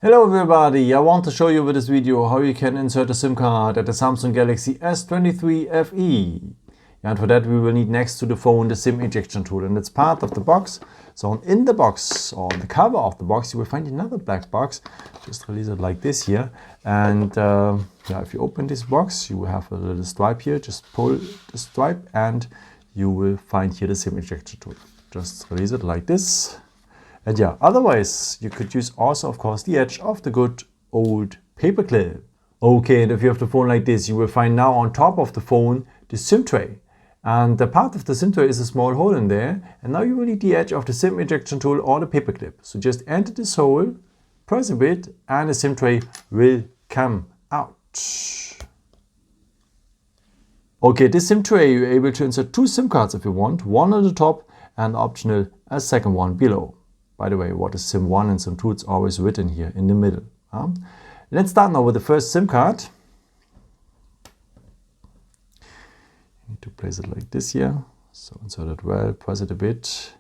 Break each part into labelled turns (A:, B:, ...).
A: Hello everybody, I want to show you with this video how you can insert a SIM card at the Samsung Galaxy S23 FE. And for that we will need next to the phone the SIM ejection tool, and it's part of the box. So in the box, or on the cover of the box, you will find another black box. Just release it like this here, and if you open this box you will have a little stripe here. Just pull the stripe and you will find here the SIM ejection tool. Just release it like this. And yeah, otherwise you could use also, of course, the edge of the good old paper clip. Okay, and if you have the phone like this, you will find now on top of the phone the SIM tray. And the part of the SIM tray is a small hole in there. And now you will need the edge of the SIM ejection tool or the paper clip. So just enter this hole, press a bit, and the SIM tray will come out. Okay, this SIM tray you're able to insert two SIM cards if you want, one on the top and optional a second one below. By the way, what is SIM 1 and SIM 2? It's always written here in the middle. Let's start now with the first SIM card. You need to place it like this here. So insert it well, press it a bit.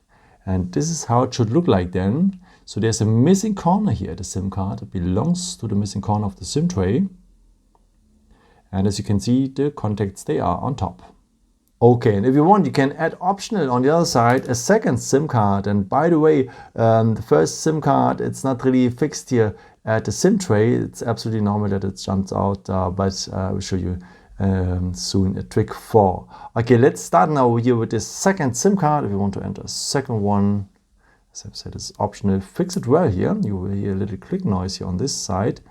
A: And this is how it should look like then. So there's a missing corner here, the SIM card. It belongs to the missing corner of the SIM tray. And as you can see, the contacts, they are on top. Okay, and if you want, you can add optional on the other side a second SIM card. And by the way, the first SIM card, it's not really fixed here at the SIM tray. It's absolutely normal that it jumps out, but I will show you soon a trick for. Okay, let's start now here with the second SIM card. If you want to enter a second one, as I've said, it's optional. Fix it well here. You will hear a little click noise here on this side.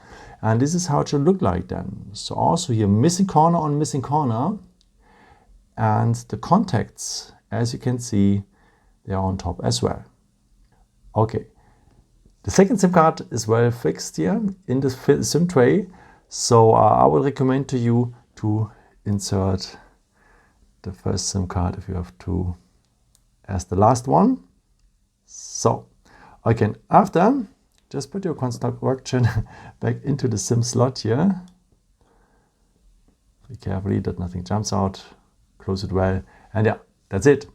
A: And this is how it should look like then. So also here, missing corner on missing corner. And the contacts, as you can see, they are on top as well. Okay, the second SIM card is well fixed here in the SIM tray. So I would recommend to you to insert the first SIM card if you have to as the last one. So, okay, after, just put your construction back into the SIM slot here. Be carefully that nothing jumps out. Close it well, and yeah, that's it.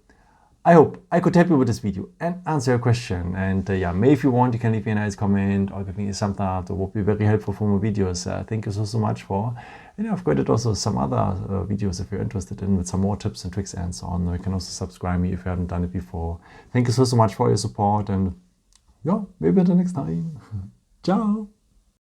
A: I hope I could help you with this video and answer your question. And maybe if you want, you can leave me a nice comment or give me a thumbs up. That would be very helpful for my videos. Thank you so much for. And I've created also some other videos if you're interested in, with some more tips and tricks and so on. You can also subscribe me if you haven't done it before. Thank you so much for your support, and yeah, maybe until next time. Ciao.